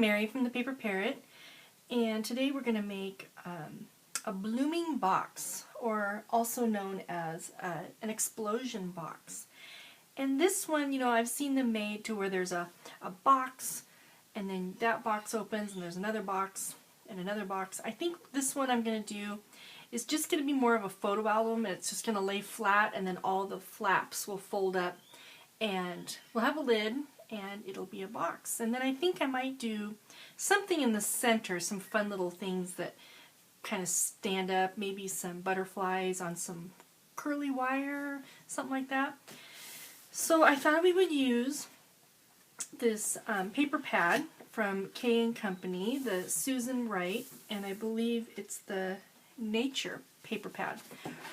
Mary from the Paper Parrot, and today we're going to make a blooming box, or also known as an explosion box. And this one, you know, I've seen them made to where there's a box, and then that box opens, and there's another box, and another box. I think this one I'm going to do is just going to be more of a photo album, and it's just going to lay flat, and then all the flaps will fold up, and we'll have a lid, and it'll be a box. And then I think I might do something in the center, some fun little things that kind of stand up, maybe some butterflies on some curly wire, something like that. So I thought we would use this paper pad from K & Company, the Susan Wright, and I believe it's the Nature paper pad.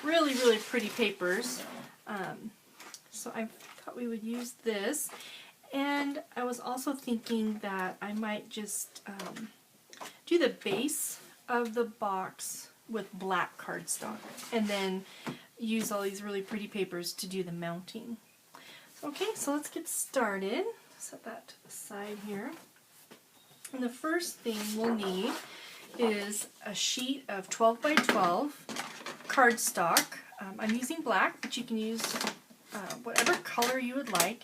Really, really pretty papers. So I thought we would use this. And I was also thinking that I might just do the base of the box with black cardstock, and then use all these really pretty papers to do the mounting. Okay, so let's get started. Set that to the side here. And the first thing we'll need is a sheet of 12 by 12 cardstock. I'm using black, but you can use whatever color you would like.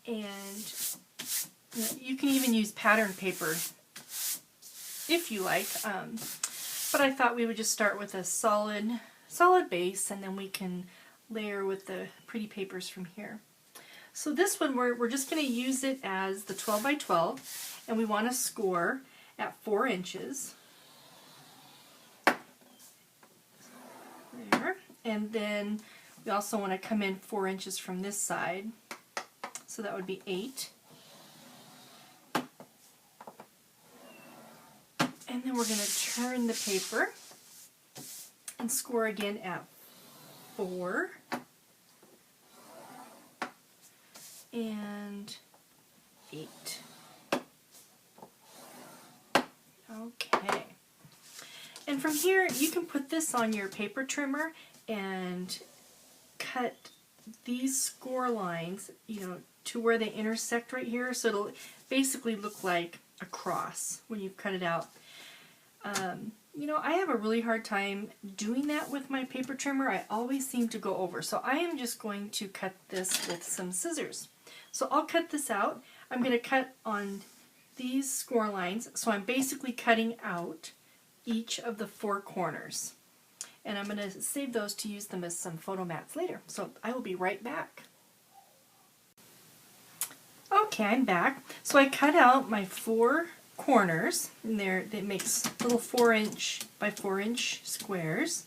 And you can even use pattern paper if you like, but I thought we would just start with a solid base, and then we can layer with the pretty papers from here. So this one we're just going to use it as the 12 by 12, and we want to score at 4 inches. There, and then we also want to come in 4 inches from this side. So that would be 8. And then we're going to turn the paper and score again at 4 and 8. Okay. And from here you can put this on your paper trimmer and cut these score lines, you know, to where they intersect right here, so it'll basically look like a cross when you've cut it out. You know, I have a really hard time doing that with my paper trimmer. I always seem to go over, so I am just going to cut this with some scissors. So I'll cut this out. I'm going to cut on these score lines, so I'm basically cutting out each of the 4 corners. And I'm going to save those to use them as some photo mats later. So I will be right back. Okay, I'm back. So I cut out my 4 corners, and it makes little 4-inch by 4-inch squares.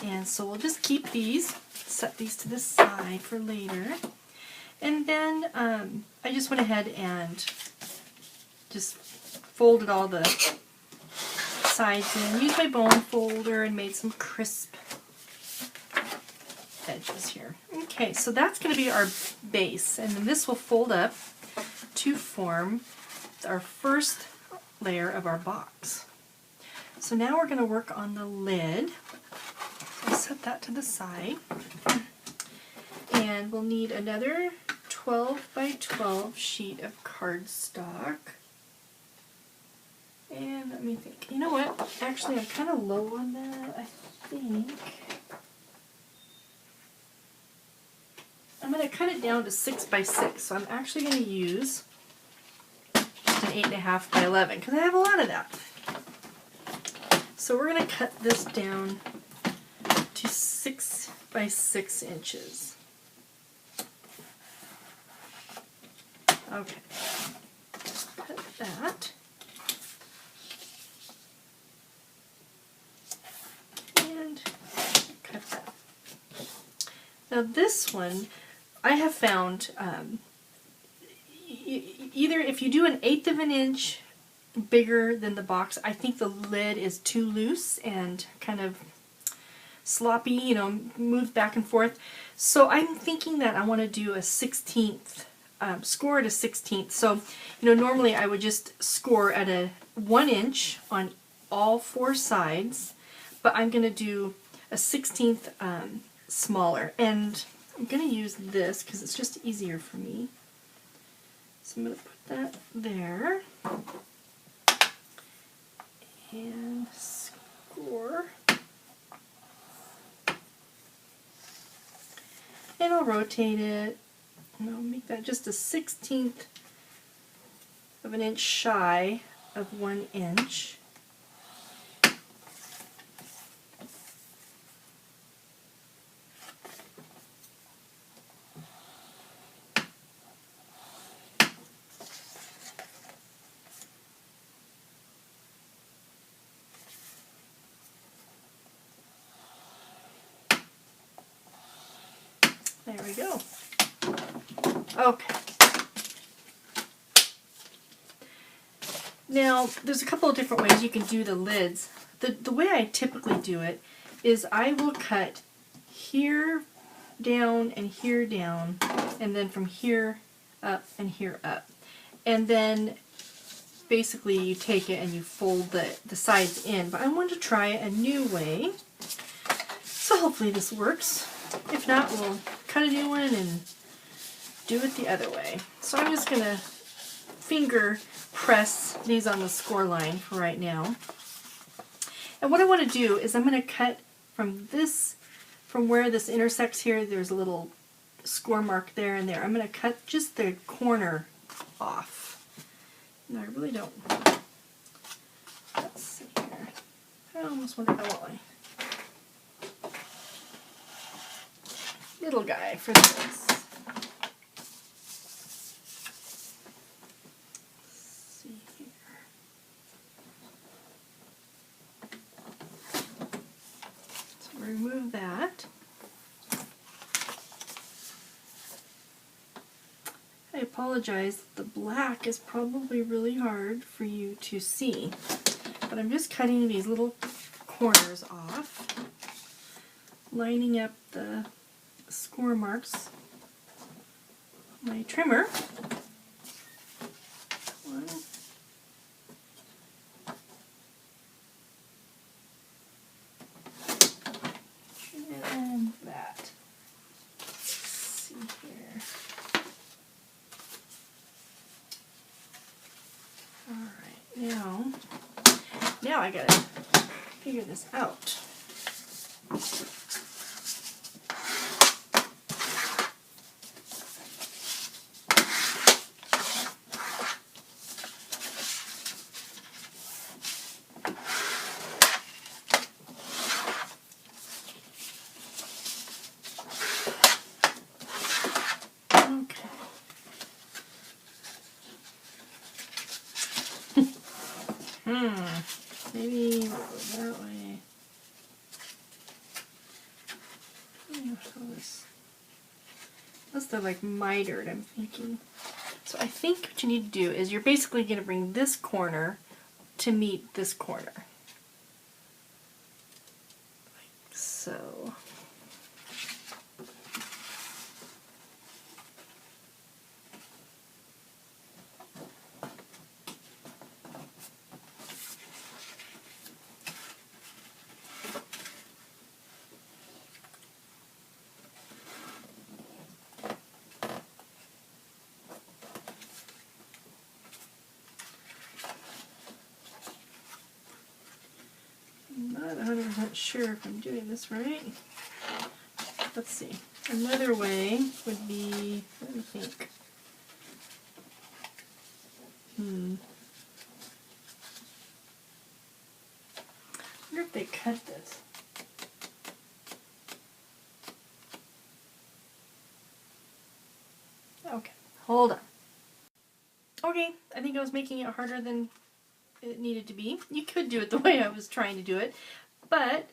And so we'll just keep these, set these to the side for later. And then I just went ahead and just folded all the sides in, used my bone folder, and made some crisp edges here. Okay, so that's going to be our base, and then this will fold up to form our first layer of our box. So now we're going to work on the lid. I'll set that to the side, and we'll need another 12 by 12 sheet of cardstock. And let me think. You know what? Actually, I'm kind of low on that. I think I'm going to cut it down to 6 by 6. So I'm actually going to use just an 8.5 by 11 because I have a lot of that. So we're going to cut this down to 6 by 6 inches. Okay. Cut that. Now this one, I have found either if you do an 1/8 of an inch bigger than the box, I think the lid is too loose and kind of sloppy, you know, moves back and forth. So I'm thinking that I want to do a 1/16, score at a 1/16. So, you know, normally I would just score at a 1 inch on all 4 sides, but I'm going to do a 1/16 smaller, and I'm going to use this because it's just easier for me. So I'm going to put that there. and score. And I'll rotate it, and I'll make that just a 1/16 of an inch shy of 1 inch. There we go. Okay. Now, there's a couple of different ways you can do the lids. The way I typically do it is I will cut here down and here down, and then from here up and here up. And then basically you take it and you fold the sides in. But I want to try a new way. So hopefully this works. If not, we'll cut a new one and do it the other way. So I'm just going to finger press these on the score line for right now. And what I want to do is I'm going to cut from where this intersects here, there's a little score mark there and there. I'm going to cut just the corner off. No, I really don't. Let's see here. I almost want to go little guy for this. Remove that. I apologize, the black is probably really hard for you to see, but I'm just cutting these little corners off, lining up the score marks with my trimmer. One. And that. Let's see here. Alright, now I gotta figure this out. Maybe we'll go that way. Unless they're like mitered, I'm thinking. So I think what you need to do is you're basically going to bring this corner to meet this corner. Like so. Not 100% sure if I'm doing this right. Let's see. Another way would be, let me think. I wonder if they cut this. Okay, hold on. Okay, I think I was making it harder than it needed to be. You could do it the way I was trying to do it, but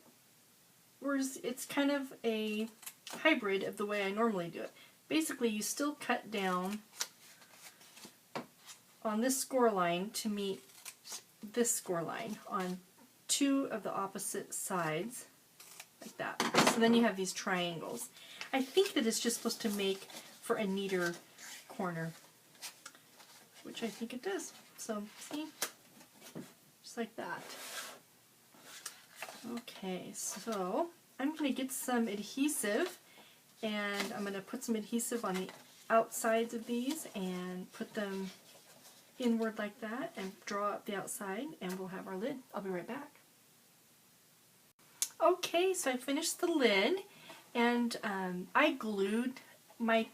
it's kind of a hybrid of the way I normally do it. Basically, you still cut down on this score line to meet this score line on two of the opposite sides, like that. So then you have these triangles. I think that it's just supposed to make for a neater corner, which I think it does. So, see? Just like that. Okay, so I'm going to get some adhesive, and I'm going to put some adhesive on the outsides of these and put them inward like that and draw up the outside, and we'll have our lid. I'll be right back. Okay, so I finished the lid, and I glued my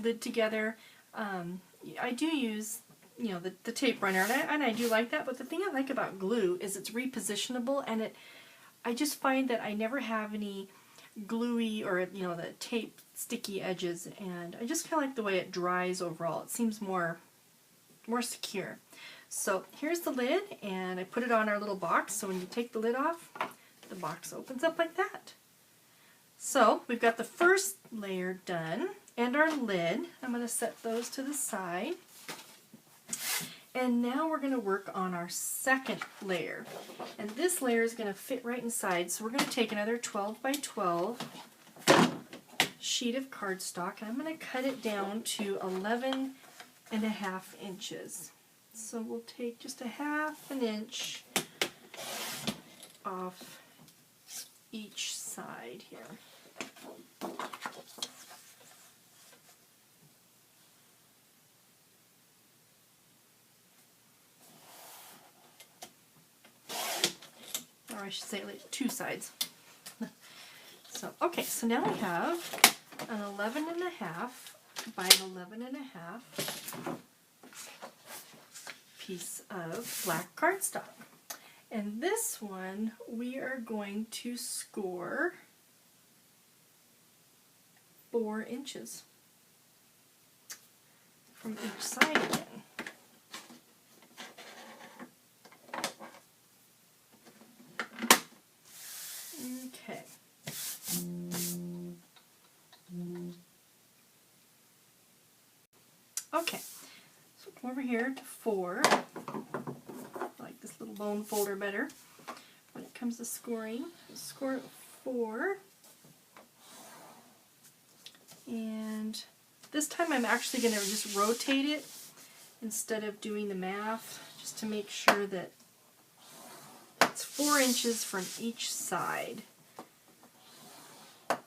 lid together. I do use, you know, the tape runner, and I do like that, but the thing I like about glue is it's repositionable, and I just find that I never have any gluey or, you know, the tape sticky edges, and I just kind of like the way it dries overall. It seems more secure. So here's the lid, and I put it on our little box, so when you take the lid off, the box opens up like that. So we've got the first layer done, and our lid. I'm going to set those to the side. And now we're going to work on our second layer. And this layer is going to fit right inside, so we're going to take another 12 by 12 sheet of cardstock, and I'm going to cut it down to 11 and a half inches. So we'll take just a 1/2 inch off each side here. Or I should say like 2 sides. So, okay, so now we have an 11 and a half by an 11 and a half piece of black cardstock. And this one we are going to score 4 inches from each side again. Okay. Okay, so come over here to 4. I like this little bone folder better. When it comes to scoring, score at 4. And this time I'm actually going to just rotate it instead of doing the math, just to make sure that it's 4 inches from each side.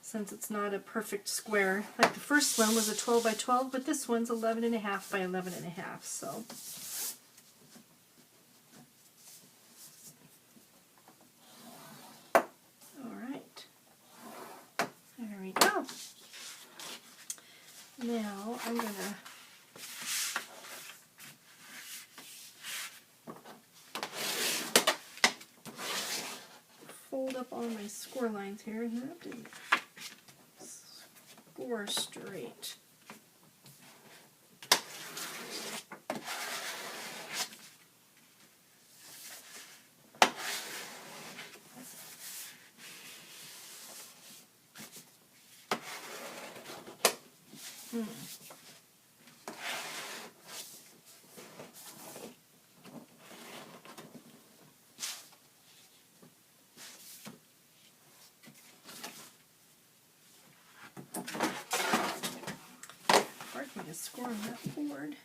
Since it's not a perfect square. Like the first one was a 12 by 12, but this one's 11 and a half by 11 and a half, so. Alright. There we go. Now I'm going to fold up all my score lines here, and that didn't score straight. A score on that board.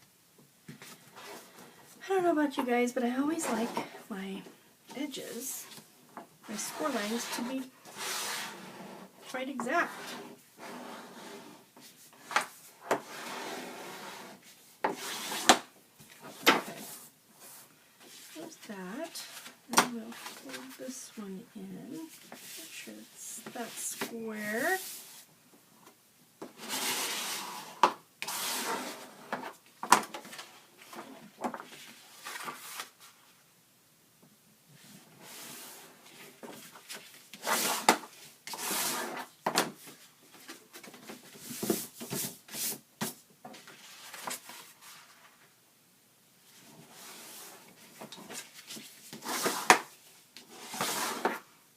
I don't know about you guys, but I always like my edges, my score lines, to be quite exact. Okay, there's that. And we'll fold this one in. Make sure it's that square.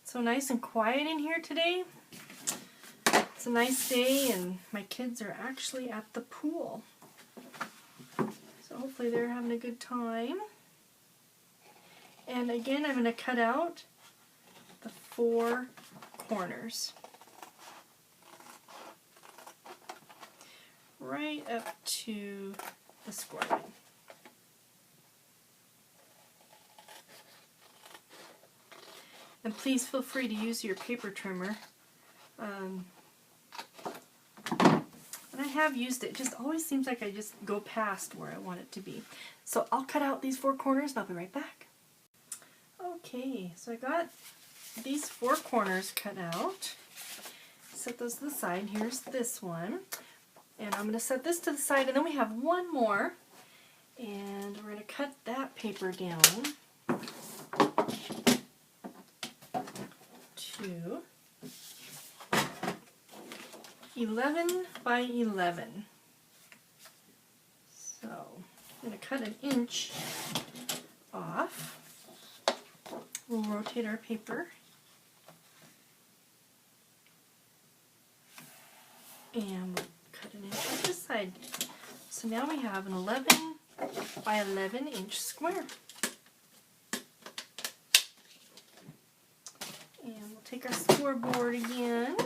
So nice and quiet in here today. It's a nice day and my kids are actually at the pool. So hopefully they're having a good time. And again, I'm going to cut out the 4 corners. Right up to the score line. And please feel free to use your paper trimmer. And I have used it. It just always seems like I just go past where I want it to be. So I'll cut out these 4 corners and I'll be right back. Okay, so I got these 4 corners cut out. Set those to the side. Here's this one. And I'm going to set this to the side, and then we have one more. And we're going to cut that paper down to 11 by 11. So I'm going to cut an inch off. We'll rotate our paper. And we'll cut an inch off this side. So now we have an 11 by 11 inch square. And we'll take our scoreboard again.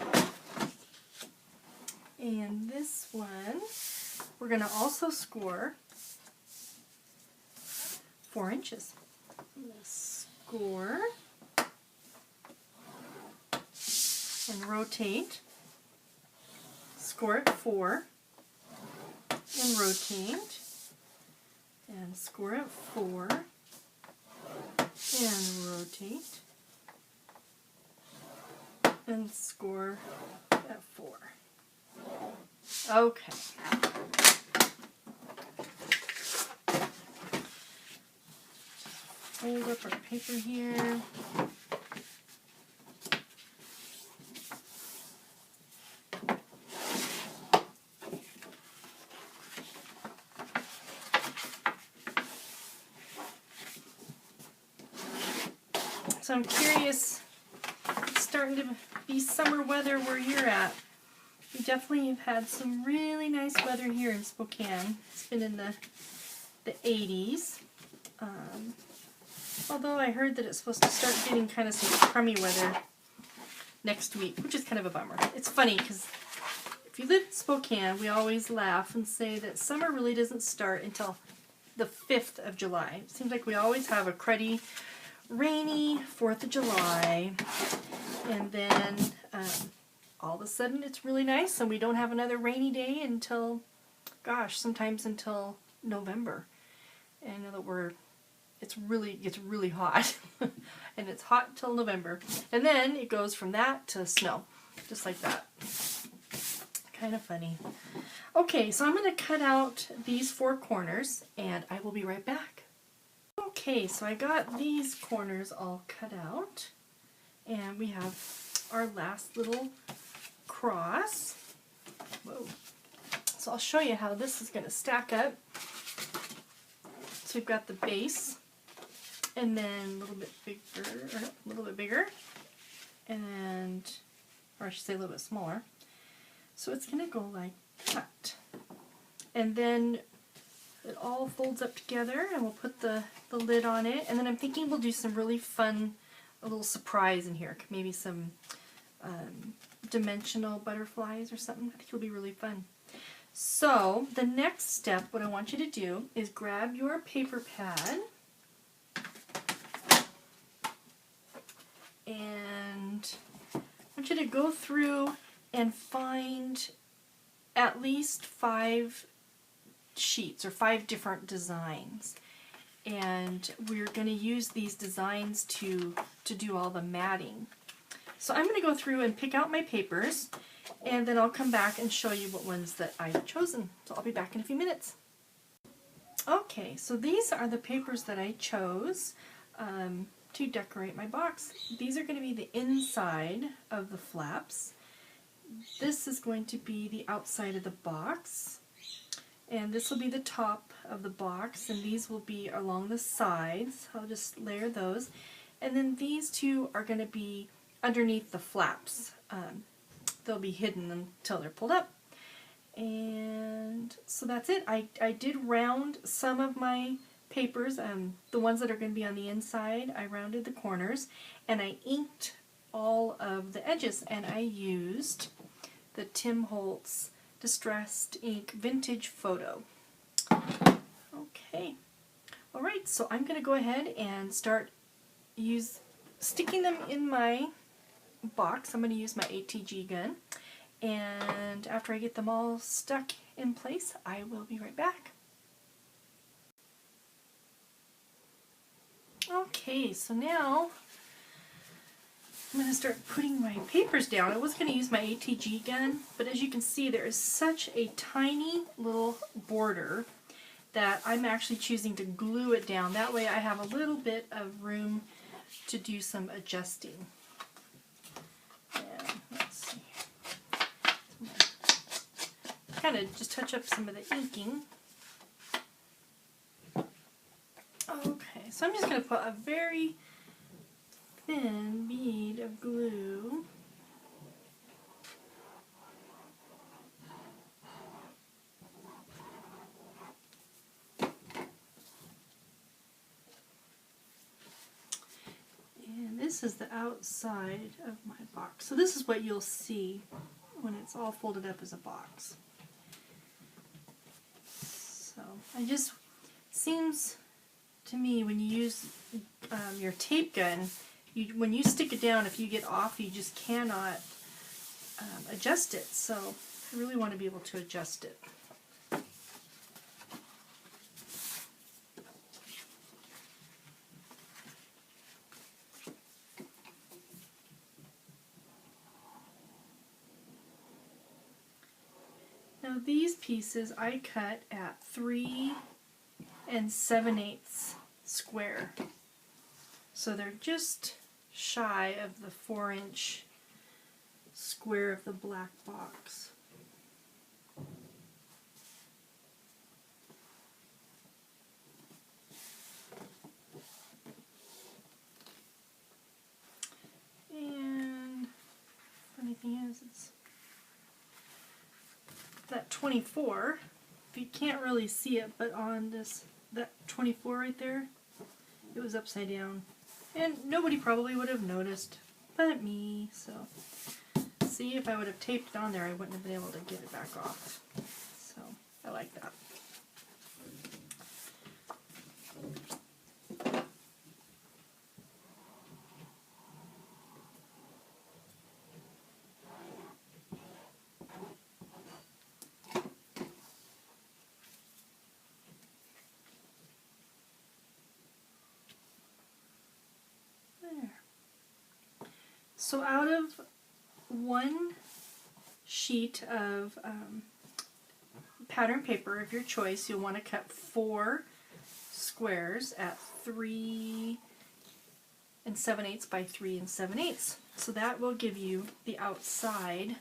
And this one, we're going to also score 4 inches. I'm going to score and rotate. Score it 4 and rotate. And score it 4 and rotate. And score at 4. Okay. Fold up our paper here. So I'm curious, it's starting to be summer weather where you're at. We definitely have had some really nice weather here in Spokane. It's been in the 80s. Although I heard that it's supposed to start getting kind of some crummy weather next week, which is kind of a bummer. It's funny because if you live in Spokane, we always laugh and say that summer really doesn't start until the 5th of July. It seems like we always have a cruddy, rainy 4th of July, and then all of a sudden it's really nice and we don't have another rainy day until, gosh, sometimes until November. And I know that it's really hot and it's hot till November, and then it goes from that to snow, just like that. Kind of funny. Okay, so I'm going to cut out these 4 corners and I will be right back. Okay, so I got these corners all cut out, and we have our last little cross. Whoa. So I'll show you how this is going to stack up. So we've got the base, and then a little bit bigger, and, or I should say a little bit smaller. So it's going to go like that. And then it all folds up together, and we'll put the lid on it. And then I'm thinking we'll do some really fun, a little surprise in here. Maybe some dimensional butterflies or something. I think it'll be really fun. So the next step, what I want you to do is grab your paper pad and I want you to go through and find at least 5 sheets or 5 different designs, and we're going to use these designs to do all the matting. So I'm going to go through and pick out my papers, and then I'll come back and show you what ones that I've chosen. So I'll be back in a few minutes. Okay, so these are the papers that I chose to decorate my box. These are going to be the inside of the flaps. This is going to be the outside of the box. And this will be the top of the box, and these will be along the sides. I'll just layer those. And then these 2 are going to be underneath the flaps. They'll be hidden until they're pulled up. And so that's it. I did round some of my papers. The ones that are going to be on the inside, I rounded the corners, and I inked all of the edges, and I used the Tim Holtz Distressed Ink Vintage Photo. Okay. Alright, so I'm going to go ahead and start sticking them in my box. I'm going to use my ATG gun, And after I get them all stuck in place, I will be right back. Okay, so now I'm going to start putting my papers down. I was going to use my ATG gun, but as you can see, there is such a tiny little border that I'm actually choosing to glue it down. That way I have a little bit of room to do some adjusting. And let's see. Kind of just touch up some of the inking. Okay, so I'm just going to put a very thin bead of glue and this is the outside of my box. So this is what you'll see when it's all folded up as a box. So I just seems to me when you use your tape gun, when you stick it down, if you get off, you just cannot adjust it. So I really want to be able to adjust it. Now these pieces I cut at 3 7/8 square. So they're just shy of the 4-inch square of the black box. And funny thing is, it's that 24. If you can't really see it, but on that 24 right there, it was upside down. And nobody probably would have noticed but me, so see, if I would have taped it on there, I wouldn't have been able to get it back off. So I like that. So out of one sheet of pattern paper of your choice, you'll want to cut 4 squares at 3 7/8 by 3 7/8. So that will give you the outside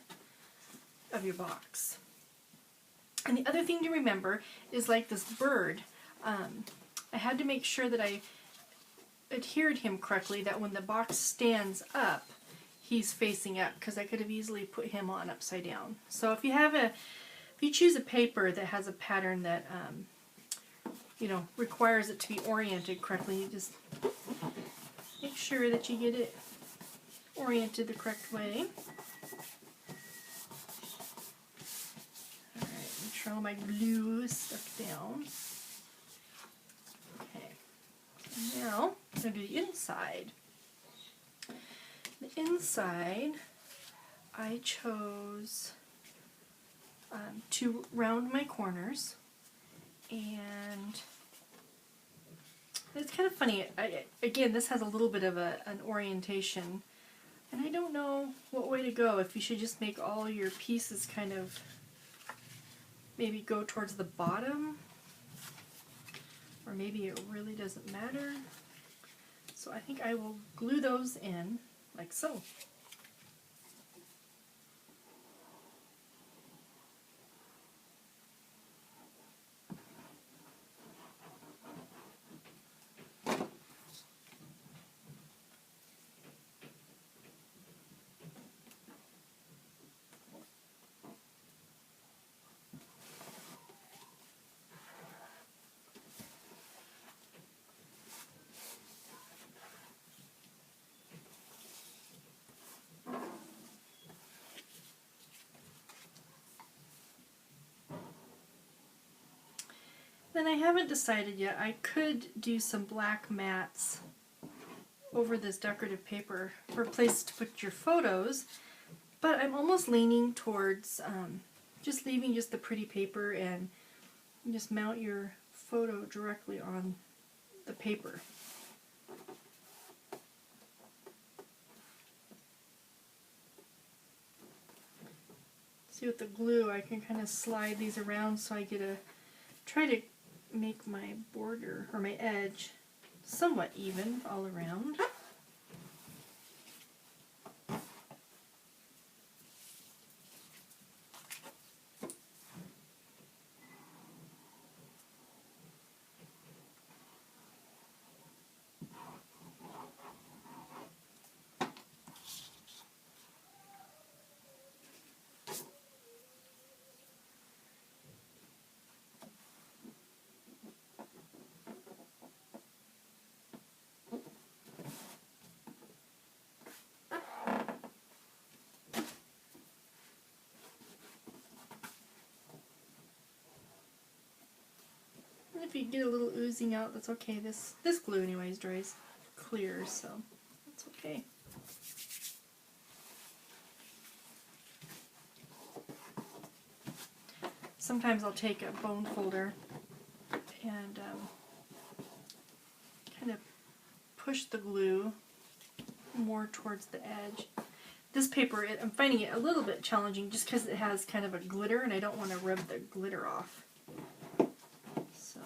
of your box. And the other thing to remember is, like this bird, I had to make sure that I adhered him correctly, that when the box stands up, he's facing up, because I could have easily put him on upside down. So if you choose a paper that has a pattern that requires it to be oriented correctly, you just make sure that you get it oriented the correct way. Alright, make sure all my glue is stuck down. Okay, so now I'm going to do the inside. The inside, I chose to round my corners, and it's kind of funny. Again, this has a little bit of an orientation, and I don't know what way to go. If you should just make all your pieces kind of maybe go towards the bottom, or maybe it really doesn't matter. So I think I will glue those in like so. Then I haven't decided yet. I could do some black mats over this decorative paper for a place to put your photos, But I'm almost leaning towards just leaving just the pretty paper and just mount your photo directly on the paper. See, with the glue I can kind of slide these around so I get try to make my border or my edge somewhat even all around. If you get a little oozing out, that's okay. This glue anyways dries clear, so that's okay. Sometimes I'll take a bone folder and kind of push the glue more towards the edge. This paper, I'm finding it a little bit challenging just because it has kind of a glitter and I don't want to rub the glitter off. So.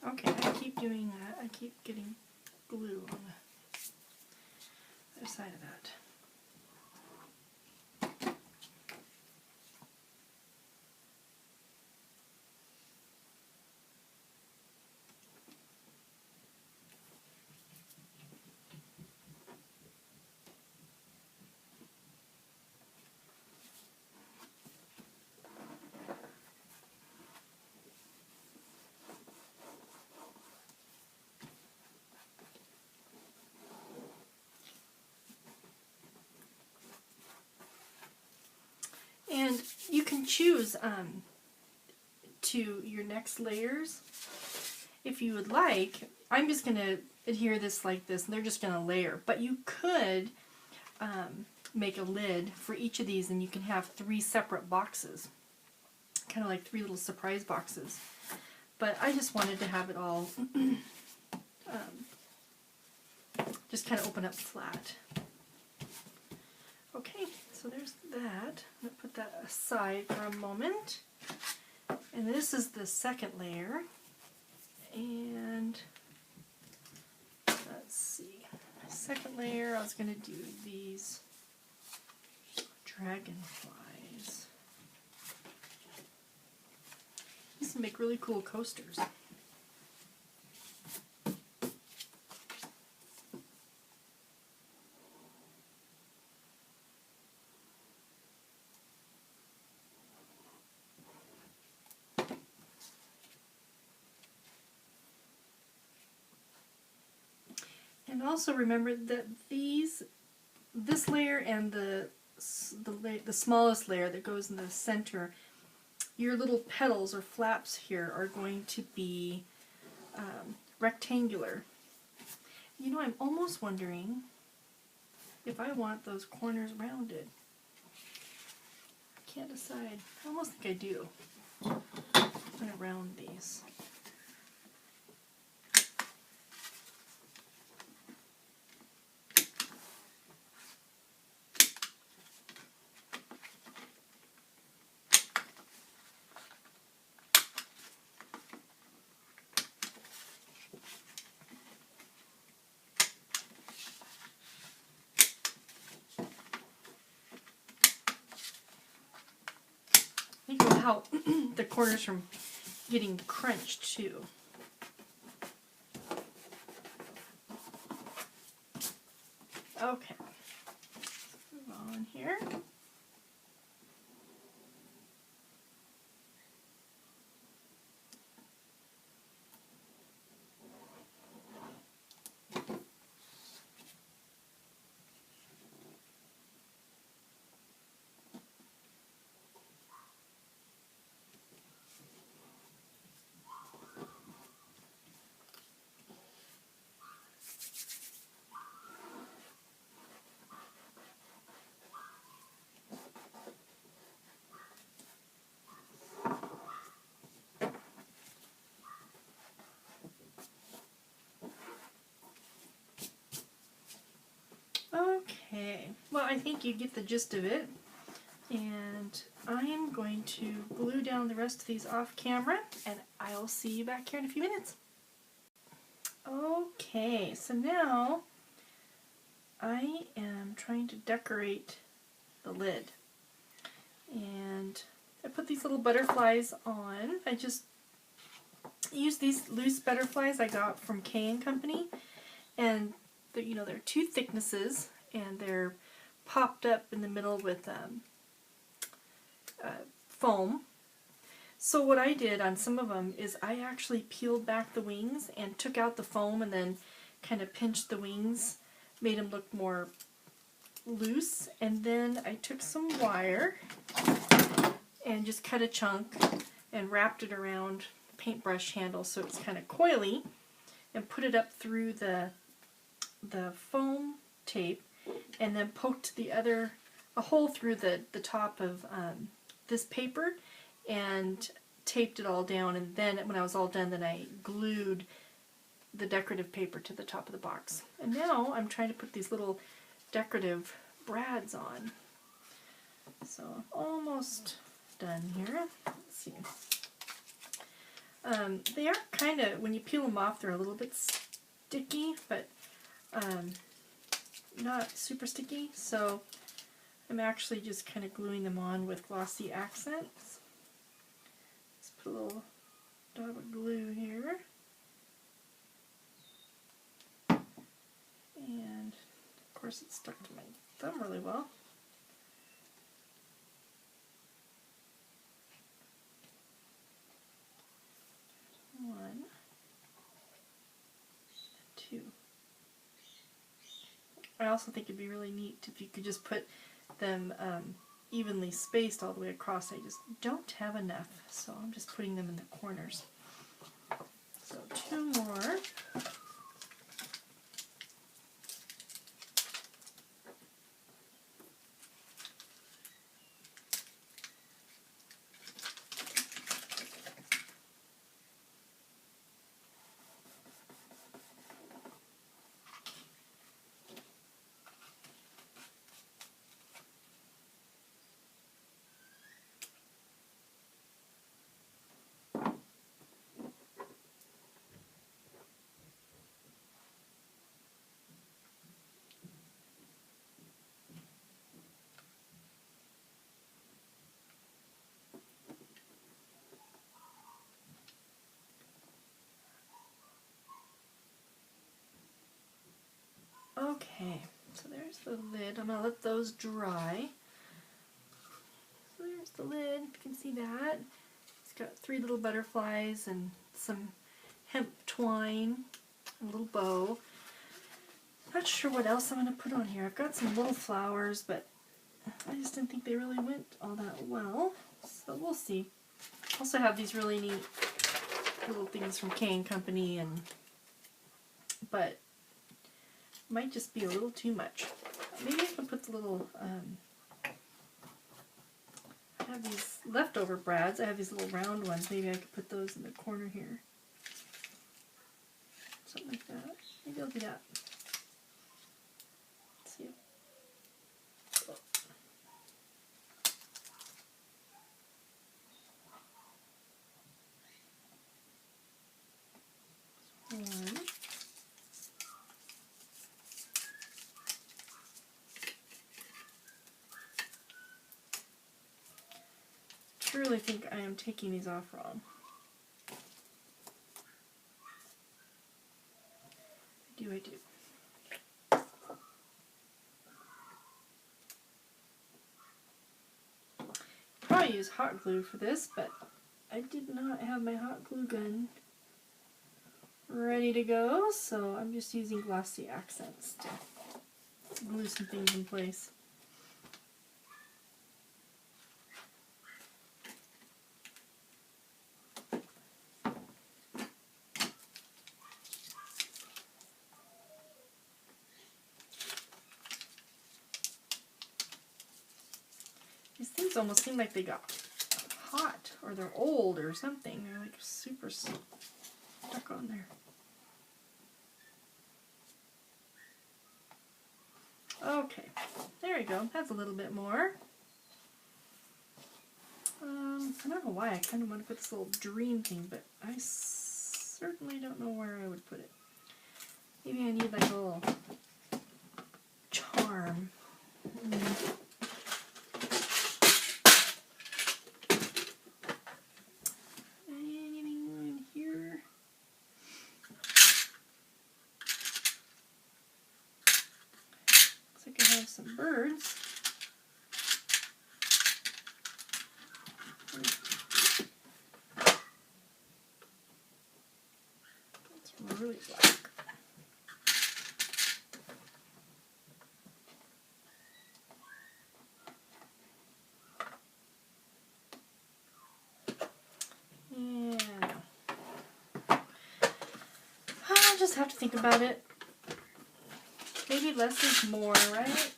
Okay, I keep doing that. I keep getting glue on the other side of that. And you can choose to your next layers if you would like. I'm just going to adhere this like this, and they're just going to layer. But you could make a lid for each of these, and you can have 3 separate boxes, kind of like 3 little surprise boxes. But I just wanted to have it all just kind of open up flat. Okay, so there's that. I'm going to put that aside for a moment. And this is the second layer. And let's see. My second layer, I was going to do these dragonflies. These make really cool coasters. And also remember that this layer and the smallest layer that goes in the center, your little petals or flaps here are going to be rectangular. You know, I'm almost wondering if I want those corners rounded. I can't decide. I almost think I do. I'm going to round these. Think of how the corners from getting crunched too. Okay, move on here. well, I think you get the gist of it. And I am going to glue down the rest of these off camera, and I'll see you back here in a few minutes. Okay, so now I am trying to decorate the lid. And I put these little butterflies on. I just used these loose butterflies I got from K & Company. And they're two thicknesses, and they're popped up in the middle with foam. So what I did on some of them is I actually peeled back the wings and took out the foam and then kind of pinched the wings, made them look more loose, and then I took some wire and just cut a chunk and wrapped it around the paintbrush handle so it's kind of coily, and put it up through the foam tape, and then poked a hole through the top of this paper and taped it all down. And then when I was all done, then I glued the decorative paper to the top of the box. And now I'm trying to put these little decorative brads on. So I'm almost done here. Let's see. They are kind of, when you peel them off, they're a little bit sticky, but not super sticky. So I'm actually just kind of gluing them on with glossy accents. Let's put a little dab of glue here. And of course it's stuck to my thumb really well. One, two. I also think it'd be really neat if you could just put them evenly spaced all the way across. I just don't have enough, so I'm just putting them in the corners. So two more. Okay, so there's the lid. I'm going to let those dry. So there's the lid. You can see that. It's got 3 little butterflies and some hemp twine, and a little bow. Not sure what else I'm going to put on here. I've got some little flowers, but I just didn't think they really went all that well. So we'll see. Also have these really neat little things from K & Company, but might just be a little too much. Maybe I can put the little, I have these leftover brads. I have these little round ones. Maybe I could put those in the corner here. Something like that. Maybe I'll do that. Let's see. One. I really think I am taking these off wrong. I do. Probably use hot glue for this, but I did not have my hot glue gun ready to go, so I'm just using glossy accents to glue some things in place. These things almost seem like they got hot, or they're old or something. They're like super stuck on there. Okay, there we go. That's a little bit more. I don't know why I kind of want to put this little dream thing, but I certainly don't know where I would put it. Maybe I need like a little charm. Anything in here? Looks like I have some birds. It's really black. Yeah. I'll just have to think about it. Maybe less is more, right?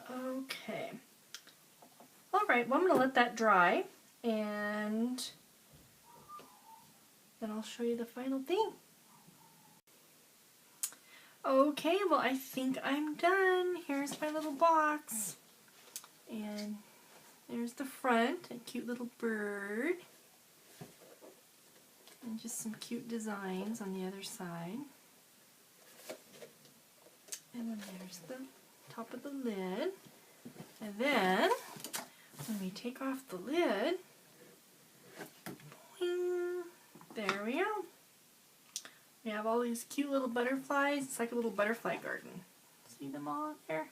Okay. Alright, well I'm going to let that dry and then I'll show you the final thing. Okay, well I think I'm done. Here's my little box. And there's the front, a cute little bird. And just some cute designs on the other side. And then there's the top of the lid. And then, when we take off the lid, boing, there we go. We have all these cute little butterflies. It's like a little butterfly garden. See them all up there?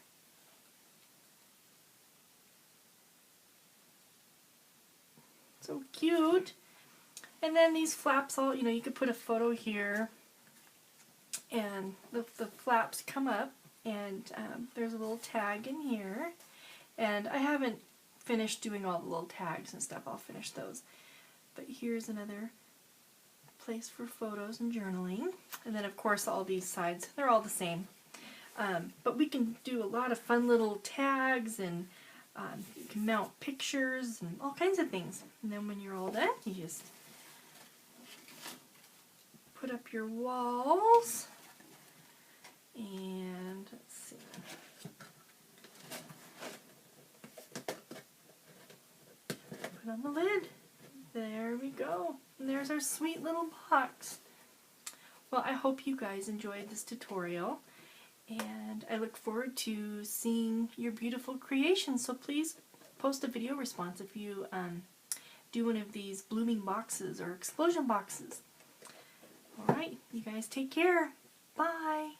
So cute. And then these flaps all, you could put a photo here and the flaps come up and there's a little tag in here. And I haven't finished doing all the little tags and stuff. I'll finish those. But here's another place for photos and journaling. And then of course all these sides, they're all the same. But we can do a lot of fun little tags and you can mount pictures and all kinds of things. And then when you're all done, you just put up your walls. And let's see. Put on the lid. There we go. And there's our sweet little box. Well, I hope you guys enjoyed this tutorial. And I look forward to seeing your beautiful creations. So please post a video response if you do one of these blooming boxes or explosion boxes. Alright, you guys take care. Bye.